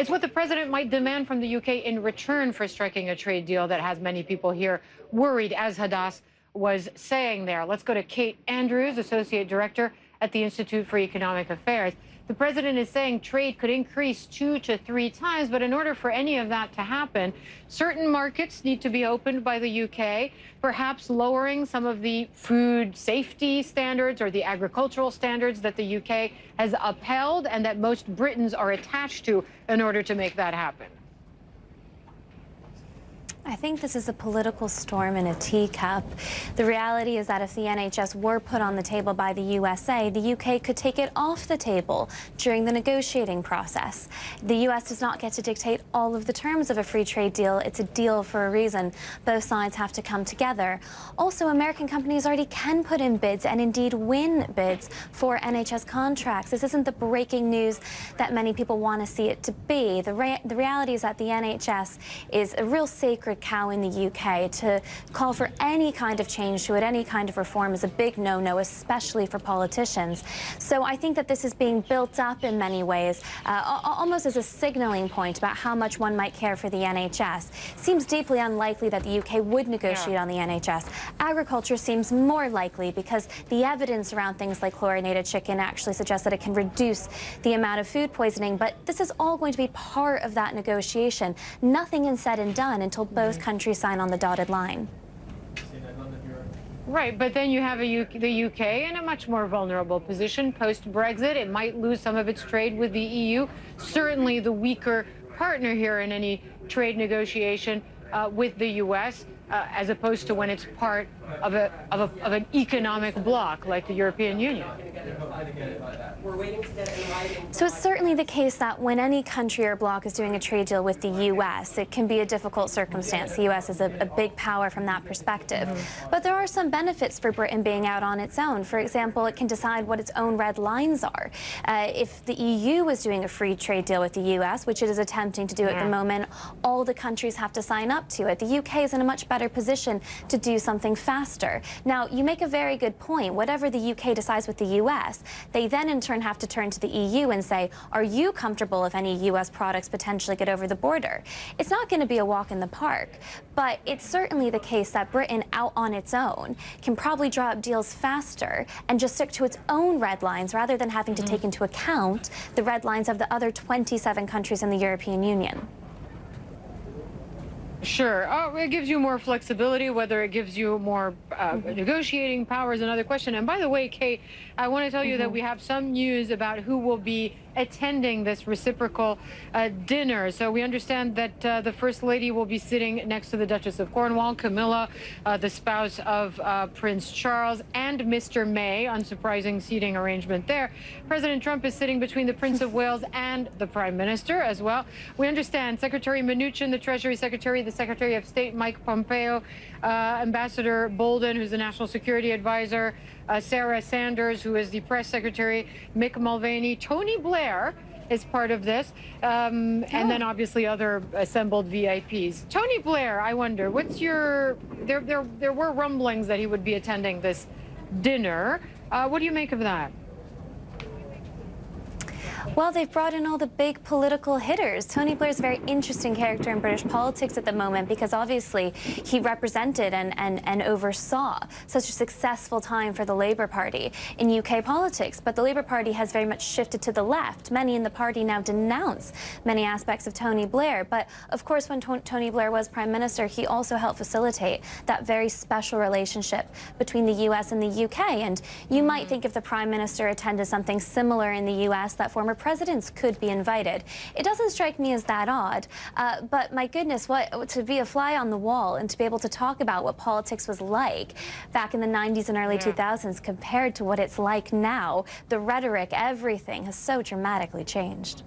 It's what the president might demand from the UK in return for striking a trade deal that has many people here worried, as Hadass was saying there. Let's go to Kate Andrews, Associate Director at the Institute for Economic Affairs. The president is saying trade could increase 2 to 3 times, but in order for any of that to happen, certain markets need to be opened by the UK, perhaps lowering some of the food safety standards or the agricultural standards that the UK has upheld and that most Britons are attached to in order to make that happen. I think this is a political storm in a teacup. The reality is that if the NHS were put on the table by the USA, the UK could take it off the table during the negotiating process. The US does not get to dictate all of the terms of a free trade deal. It's a deal for a reason. Both sides have to come together. Also, American companies already can put in bids and indeed win bids for NHS contracts. This isn't the breaking news that many people want to see it to be. The reality is that the NHS is a real sacred cow in the UK. To call for any kind of change to it, any kind of reform, is a big no-no, especially for politicians. So I think that this is being built up in many ways, almost as a signaling point about how much one might care for the NHS. Seems deeply unlikely that the UK would negotiate on the NHS. Agriculture seems more likely because the evidence around things like chlorinated chicken actually suggests that it can reduce the amount of food poisoning. But this is all going to be part of that negotiation. Nothing is said and done until both countries sign on the dotted line. Right, but then you have the UK in a much more vulnerable position post-Brexit. It might lose some of its trade with the EU. Certainly the weaker partner here in any trade negotiation with the US, as opposed to when it's part of an economic bloc like the European Union. So it's certainly the case that when any country or bloc is doing a trade deal with the U.S., it can be a difficult circumstance. The U.S. is a big power from that perspective. But there are some benefits for Britain being out on its own. For example, it can decide what its own red lines are. If the EU was doing a free trade deal with the U.S., which it is attempting to do at the moment, all the countries have to sign up to it. The U.K. is in a much better position to do something faster. Now, you make a very good point. Whatever the UK decides with the US, they then in turn have to turn to the EU and say, are you comfortable if any US products potentially get over the border? It's not going to be a walk in the park, but it's certainly the case that Britain out on its own can probably draw up deals faster and just stick to its own red lines rather than having to take into account the red lines of the other 27 countries in the European Union. Sure. Oh, it gives you more flexibility. Whether it gives you more negotiating power is another question. And by the way, Kate, I want to tell you that we have some news about who will be attending this reciprocal dinner. So we understand that the First Lady will be sitting next to the Duchess of Cornwall, Camilla, the spouse of Prince Charles, and Mr. May. Unsurprising seating arrangement there. President Trump is sitting between the Prince of Wales and the Prime Minister as well. We understand Secretary Mnuchin, the Treasury Secretary, the Secretary of State Mike Pompeo, Ambassador Bolden, who's the National Security Advisor, Sarah Sanders, who is the Press Secretary, Mick Mulvaney, Tony Blair is part of this, and then obviously other assembled VIPs. Tony Blair, I wonder, what's your... There were rumblings that he would be attending this dinner. What do you make of that? Well, they've brought in all the big political hitters. Tony Blair's a very interesting character in British politics at the moment because obviously he represented and oversaw such a successful time for the Labour Party in UK politics. But the Labour Party has very much shifted to the left. Many in the party now denounce many aspects of Tony Blair. But of course, when Tony Blair was Prime Minister, he also helped facilitate that very special relationship between the US and the UK. And you might think if the Prime Minister attended something similar in the US, that former presidents could be invited. It doesn't strike me as that odd, but my goodness, to be a fly on the wall and to be able to talk about what politics was like back in the 90s and early 2000s compared to what it's like now, the rhetoric, everything has so dramatically changed.